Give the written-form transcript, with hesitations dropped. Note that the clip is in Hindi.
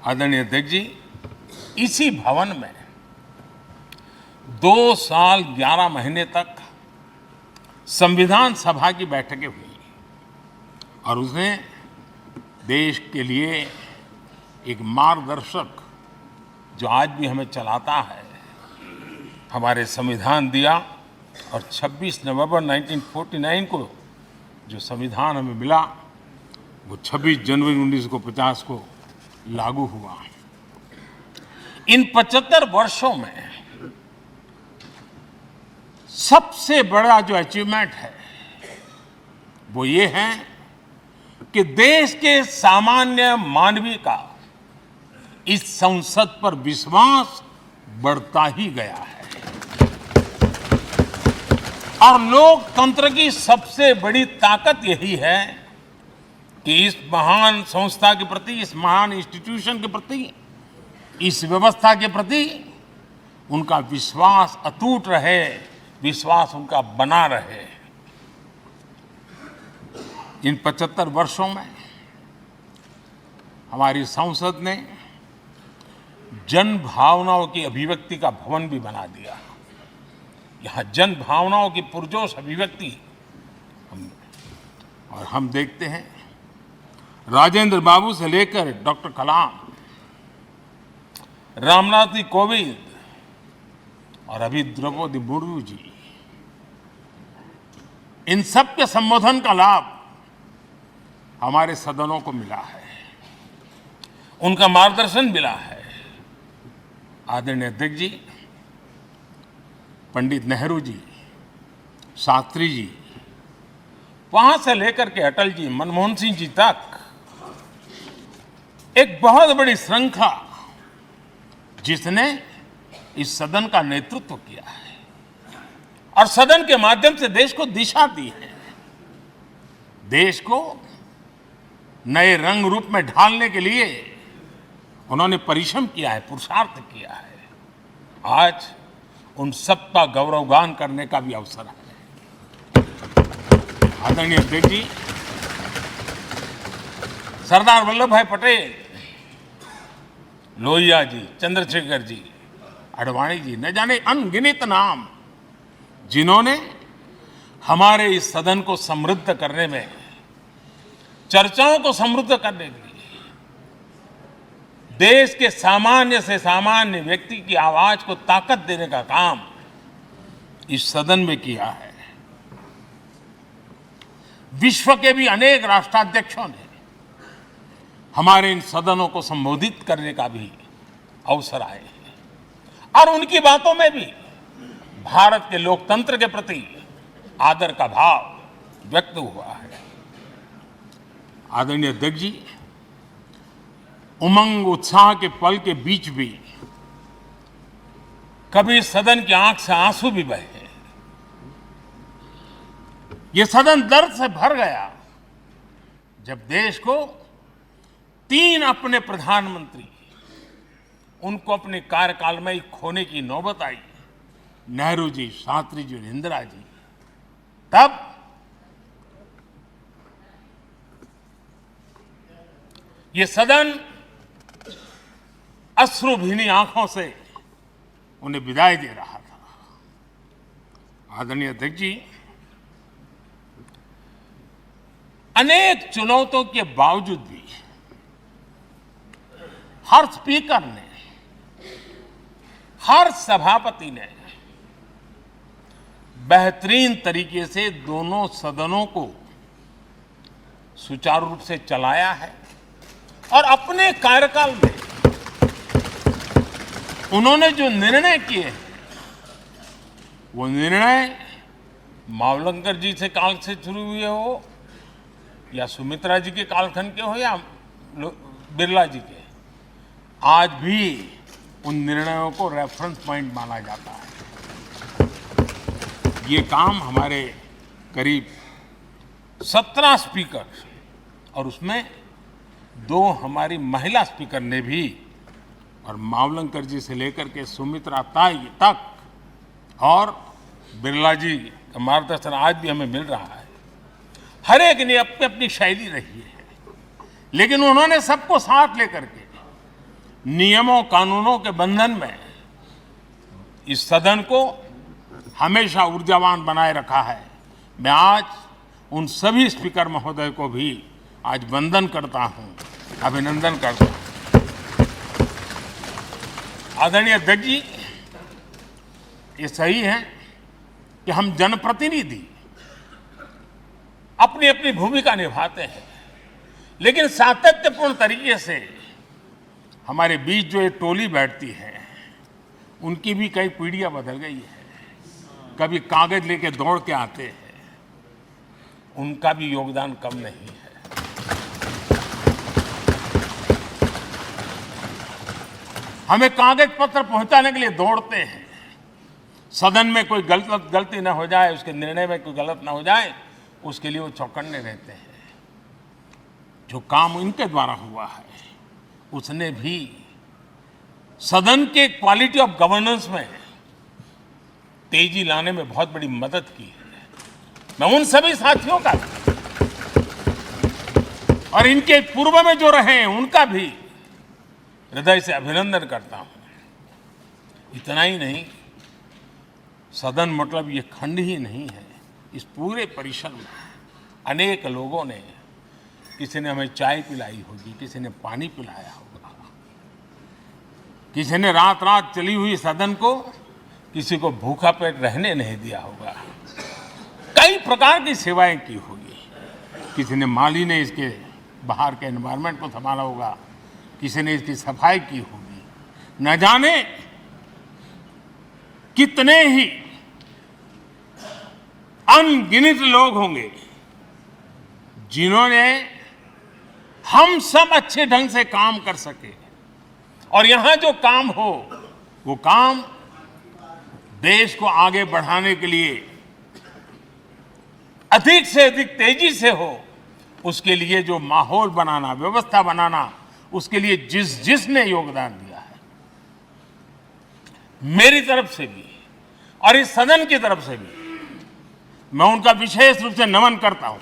आदरणीय अध्यक्ष जी, इसी भवन में 2 साल 11 महीने तक संविधान सभा की बैठकें हुई और उसने देश के लिए एक मार्गदर्शक जो आज भी हमें चलाता है, हमारे संविधान दिया और 26 नवंबर 1949 को जो संविधान हमें मिला वो 26 जनवरी 1950 को लागू हुआ। इन 75 वर्षों में सबसे बड़ा जो अचीवमेंट है वो ये है कि देश के सामान्य मानवी का इस संसद पर विश्वास बढ़ता ही गया है और लोकतंत्र की सबसे बड़ी ताकत यही है कि इस महान संस्था के प्रति, इस महान इंस्टीट्यूशन के प्रति, इस व्यवस्था के प्रति उनका विश्वास अटूट रहे, विश्वास उनका बना रहे। इन 75 वर्षों में हमारी संसद ने जन भावनाओं की अभिव्यक्ति का भवन भी बना दिया। यहाँ जन भावनाओं की पुरजोश अभिव्यक्ति और हम देखते हैं राजेंद्र बाबू से लेकर डॉक्टर कलाम, रामनाथ जी कोविंद और अभी द्रौपदी मुर्मू जी, इन सब के संबोधन का लाभ हमारे सदनों को मिला है, उनका मार्गदर्शन मिला है। आदरणीय अध्यक्ष जी, पंडित नेहरू जी, शास्त्री जी, वहां से लेकर के अटल जी, मनमोहन सिंह जी तक एक बहुत बड़ी श्रृंखला जिसने इस सदन का नेतृत्व किया है और सदन के माध्यम से देश को दिशा दी है, देश को नए रंग रूप में ढालने के लिए उन्होंने परिश्रम किया है, पुरुषार्थ किया है। आज उन सबका गौरवगान करने का भी अवसर है। आदरणीय अध्यक्ष जी, सरदार वल्लभ भाई पटेल, लोहिया जी, चंद्रशेखर जी, आडवाणी जी, न जाने अनगिनत नाम जिन्होंने हमारे इस सदन को समृद्ध करने में, चर्चाओं को समृद्ध करने के लिए, देश के सामान्य से सामान्य व्यक्ति की आवाज को ताकत देने का काम इस सदन में किया है। विश्व के भी अनेक राष्ट्राध्यक्षों ने हमारे इन सदनों को संबोधित करने का भी अवसर आए हैं और उनकी बातों में भी भारत के लोकतंत्र के प्रति आदर का भाव व्यक्त हुआ है। आदरणीय अध्यक्ष जी, उमंग उत्साह के पल के बीच भी कभी सदन की आंख से आंसू भी बहे। ये सदन दर्द से भर गया जब देश को 3 अपने प्रधानमंत्री उनको अपने कार्यकाल में ही खोने की नौबत आई, नेहरू जी, शास्त्री जी और इंदिरा जी। तब ये सदन अश्रुभीनी आंखों से उन्हें विदाई दे रहा था। आदरणीय अध्यक्ष जी, अनेक चुनौतियों के बावजूद भी हर स्पीकर ने, हर सभापति ने बेहतरीन तरीके से दोनों सदनों को सुचारू रूप से चलाया है और अपने कार्यकाल में उन्होंने जो निर्णय किए वो निर्णय मावलंकर जी से काल से शुरू हुए हो या सुमित्रा जी के कालखंड के हो या बिरला जी के, आज भी उन निर्णयों को रेफरेंस पॉइंट माना जाता है। ये काम हमारे करीब 17 स्पीकर और उसमें 2 हमारी महिला स्पीकर ने भी, और मावलंकर जी से लेकर के सुमित्रा ताई तक और बिरला जी का मार्गदर्शन आज भी हमें मिल रहा है। हर एक ने अपनी अपनी शैली रही है, लेकिन उन्होंने सबको साथ लेकर के नियमों कानूनों के बंधन में इस सदन को हमेशा ऊर्जावान बनाए रखा है। मैं आज उन सभी स्पीकर महोदय को भी आज वंदन करता हूं, अभिनंदन करता हूं। आदरणीय अध्यक्ष जी, ये सही है कि हम जनप्रतिनिधि अपनी अपनी भूमिका निभाते हैं, लेकिन सातत्यपूर्ण तरीके से हमारे बीच जो ये टोली बैठती है उनकी भी कई पीढ़ियां बदल गई है। कभी कागज लेके दौड़ के आते हैं, उनका भी योगदान कम नहीं है। हमें कागज पत्र पहुंचाने के लिए दौड़ते हैं, सदन में कोई गलती न हो जाए, उसके निर्णय में कोई गलत न हो जाए, उसके लिए वो चौकन्ने रहते हैं। जो काम इनके द्वारा हुआ है उसने भी सदन के क्वालिटी ऑफ गवर्नेंस में तेजी लाने में बहुत बड़ी मदद की है। मैं उन सभी साथियों का और इनके पूर्व में जो रहे हैं उनका भी हृदय से अभिनंदन करता हूं। इतना ही नहीं, सदन मतलब ये खंड ही नहीं है। इस पूरे परिसर में अनेक लोगों ने, किसी ने हमें चाय पिलाई होगी, किसी ने पानी पिलाया होगा, किसी ने रात रात चली हुई सदन को किसी को भूखा पेट रहने नहीं दिया होगा। कई प्रकार की सेवाएं की होगी। किसी ने माली ने इसके बाहर के एनवायरनमेंट को संभाला होगा, किसी ने इसकी सफाई की होगी। न जाने कितने ही अनगिनत लोग होंगे जिन्होंने हम सब अच्छे ढंग से काम कर सके, और यहां जो काम हो वो काम देश को आगे बढ़ाने के लिए अधिक से अधिक तेजी से हो, उसके लिए जो माहौल बनाना, व्यवस्था बनाना, उसके लिए जिसने योगदान दिया है, मेरी तरफ से भी और इस सदन की तरफ से भी मैं उनका विशेष रूप से नमन करता हूं।